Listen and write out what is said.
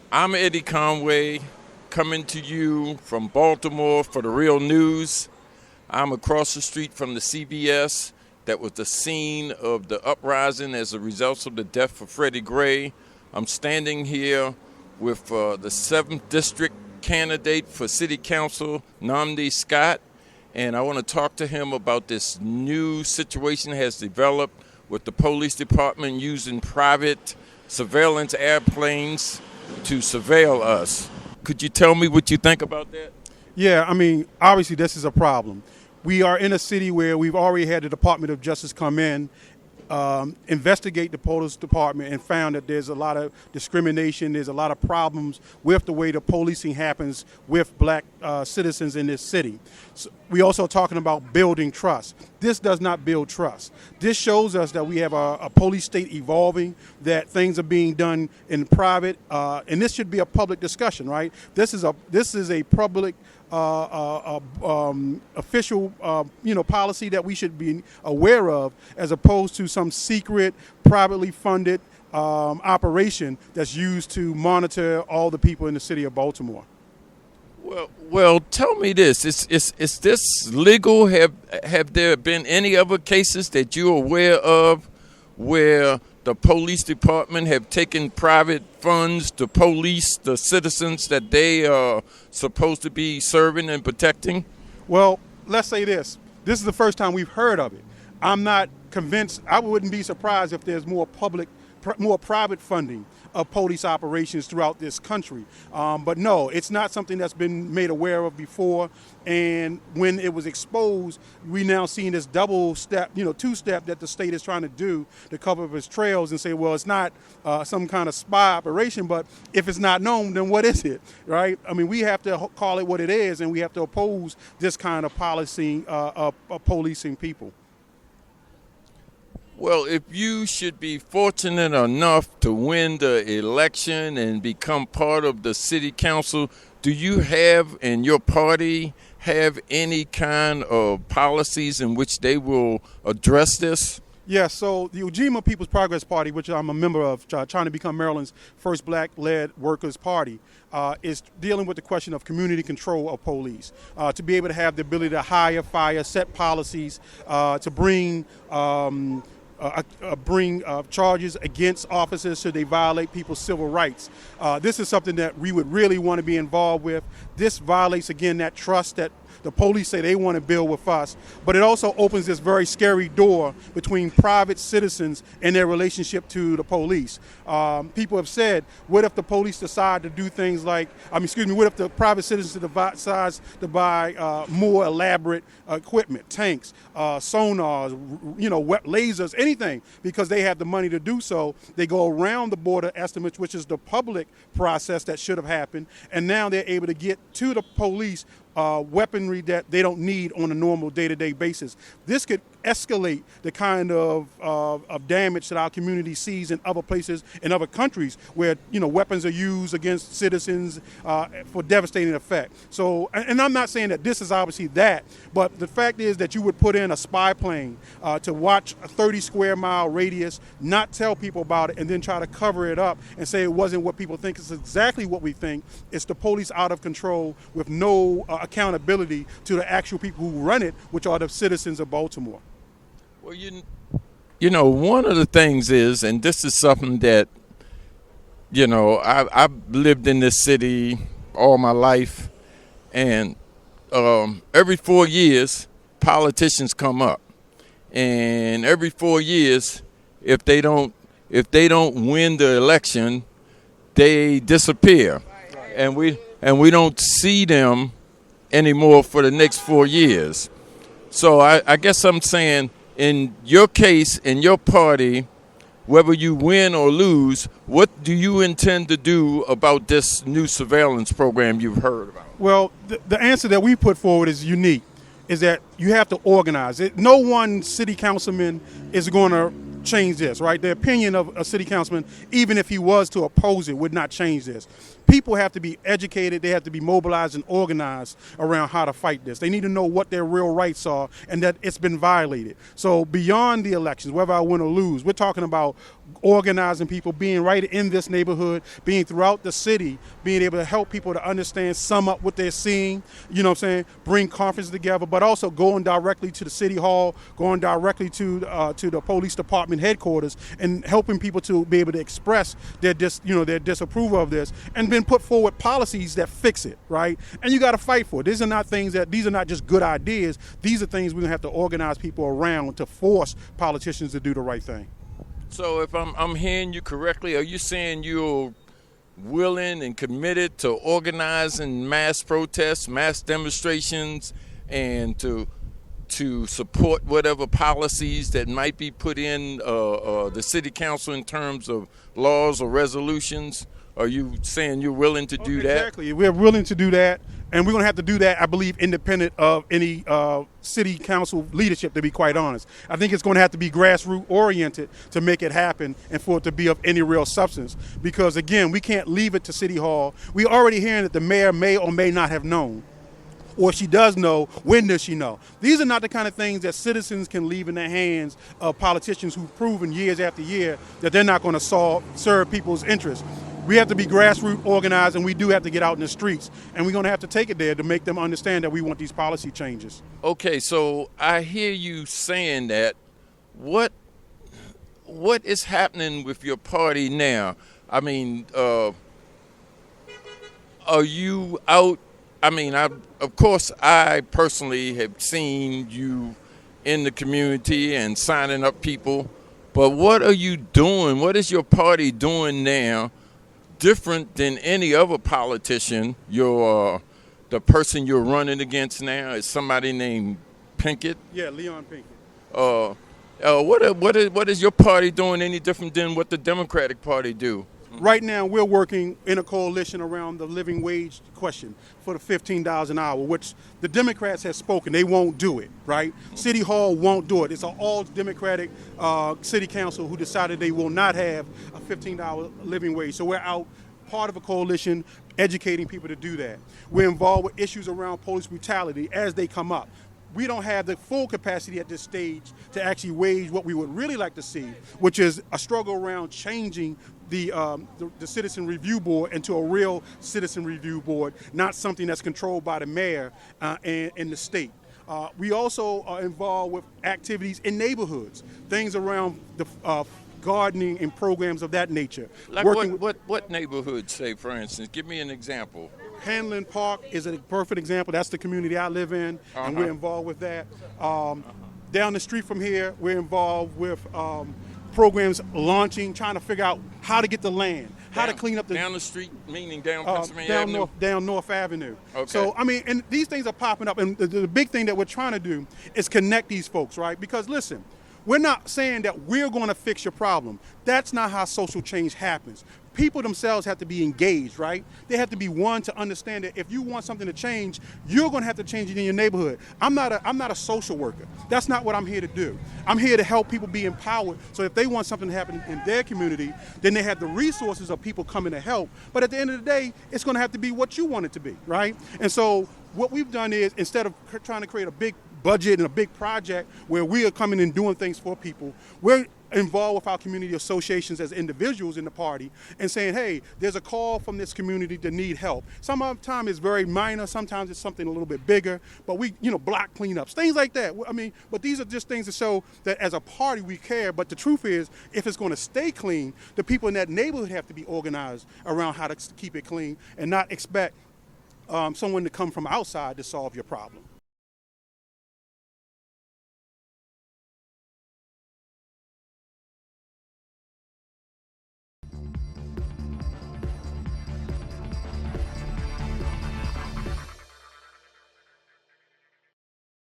I'm Eddie Conway, coming to you from Baltimore for the real news. I'm across the street from the CVS that was the scene of the uprising as a result of the death of Freddie Gray. I'm standing here with the 7th District candidate for City Council, Nnamdi Scott, and I want to talk to him about this new situation that has developed with the police department using private surveillance airplanes to surveil us. Could you tell me what you think about that? Yeah, I mean, obviously this is a problem. We are in a city where we've already had the Department of Justice come in, investigate the police department, and found that there's a lot of discrimination, there's a lot of problems with the way the policing happens with black citizens in this city. So we also are talking about building trust. This does not build trust. This shows us that we have a police state evolving, that things are being done in private, and this should be a public discussion, right? This is a public official, policy that we should be aware of, as opposed to some secret, privately funded operation that's used to monitor all the people in the city of Baltimore. Well, tell me this: is this legal? Have there been any other cases that you're aware of where the police department have taken private funds to police the citizens that they are supposed to be serving and protecting? Well, let's say this. This is the first time we've heard of it. I'm not convinced. I wouldn't be surprised if there's more private funding of police operations throughout this country. But no, it's not something that's been made aware of before. And when it was exposed, we now seen this double step, two-step that the state is trying to do to cover up its trails and say, well, it's not some kind of spy operation, but if it's not known, then what is it, right? I mean, we have to call it what it is, and we have to oppose this kind of policy of policing people. Well, if you should be fortunate enough to win the election and become part of the city council, do you have and your party have any kind of policies in which they will address this? Yeah, so the Ujima People's Progress Party, which I'm a member of, trying to become Maryland's first black-led workers' party, is dealing with the question of community control of police, to be able to have the ability to hire, fire, set policies, to bring charges against officers should they violate people's civil rights. This is something that we would really want to be involved with. This violates, again, that trust that the police say they want to build with us, but it also opens this very scary door between private citizens and their relationship to the police. People have said, what if the police decide to do things like, what if the private citizens decides to buy more elaborate equipment, tanks, sonars, lasers, anything, because they have the money to do so. They go around the border estimates, which is the public process that should have happened, and now they're able to get to the police weaponry that they don't need on a normal day-to-day basis. This could escalate the kind of damage that our community sees in other places, in other countries, where weapons are used against citizens for devastating effect. So, and I'm not saying that this is obviously that, but the fact is that you would put in a spy plane to watch a 30-square-mile radius, not tell people about it, and then try to cover it up and say it wasn't what people think. It's exactly what we think. It's the police out of control with no accountability to the actual people who run it, which are the citizens of Baltimore. Well, one of the things is, and this is something that, I've lived in this city all my life, and every 4 years, politicians come up, and every 4 years, if they don't win the election, they disappear, and we don't see them anymore for the next 4 years. So I guess I'm saying, in your case, in your party, whether you win or lose, what do you intend to do about this new surveillance program you've heard about? Well, the answer that we put forward is unique, is that you have to organize it. No one city councilman is going to change this, right? The opinion of a city councilman, even if he was to oppose it, would not change this. people have to be educated, they have to be mobilized and organized around how to fight this. They need to know what their real rights are and that it's been violated. So beyond the elections, whether I win or lose, we're talking about organizing people, being right in this neighborhood, being throughout the city, being able to help people to understand, sum up what they're seeing, you know what I'm saying, bring conferences together, but also going directly to the city hall, going directly to the police department headquarters, and helping people to be able to express their their disapproval of this, and then put forward policies that fix it, right? And you got to fight for it. These are not just good ideas. These are things we're gonna have to organize people around to force politicians to do the right thing. So if I'm hearing you correctly, are you saying you're willing and committed to organizing mass protests, mass demonstrations, and to support whatever policies that might be put in the city council in terms of laws or resolutions? Are you saying you're willing to do that? Exactly. We're willing to do that. And we're going to have to do that, I believe, independent of any city council leadership, to be quite honest. I think it's going to have to be grassroots oriented to make it happen and for it to be of any real substance. Because, again, we can't leave it to City Hall. We're already hearing that the mayor may or may not have known. Or she does know, when does she know? These are not the kind of things that citizens can leave in the hands of politicians who've proven years after year that they're not going to serve people's interests. We have to be grassroots organized, and we do have to get out in the streets. And we're going to have to take it there to make them understand that we want these policy changes. Okay, so I hear you saying that. What is happening with your party now? I mean, are you out? I mean, of course, I personally have seen you in the community and signing up people. But what are you doing? What is your party doing now different than any other politician? The person you're running against now is somebody named Pinkett? Yeah, Leon Pinkett. What is your party doing any different than what the Democratic Party do? Right now, we're working in a coalition around the living wage question for the $15 an hour, which the Democrats have spoken. They won't do it, right? City Hall won't do it. It's an all-Democratic city council who decided they will not have a $15 living wage. So we're out, part of a coalition, educating people to do that. We're involved with issues around police brutality as they come up. We don't have the full capacity at this stage to actually wage what we would really like to see, which is a struggle around changing the Citizen Review Board into a real Citizen Review Board, not something that's controlled by the mayor and the state. We also are involved with activities in neighborhoods, things around the gardening and programs of that nature. Like what neighborhoods, say, for instance? Give me an example. Hanlon Park is a perfect example. That's the community I live in, and we're involved with that. Down the street from here, we're involved with programs launching, trying to figure out how to get the land, how to clean up the... Down the street, meaning down Pennsylvania Avenue? Down North Avenue. Okay. So, I mean, and these things are popping up, and the big thing that we're trying to do is connect these folks, right? Because, listen, we're not saying that we're going to fix your problem. That's not how social change happens. People themselves have to be engaged, right? They have to be one to understand that if you want something to change, you're going to have to change it in your neighborhood. I'm not a social worker. That's not what I'm here to do. I'm here to help people be empowered, so if they want something to happen in their community, then they have the resources of people coming to help. But at the end of the day, it's going to have to be what you want it to be, right? And so what we've done is, instead of trying to create a big budget and a big project where we are coming and doing things for people, we're involved with our community associations as individuals in the party and saying, hey, there's a call from this community to need help. Sometimes it's very minor, sometimes it's something a little bit bigger, but we, block cleanups, things like that. I mean, but these are just things to show that as a party we care, but the truth is, if it's going to stay clean, the people in that neighborhood have to be organized around how to keep it clean and not expect someone to come from outside to solve your problem.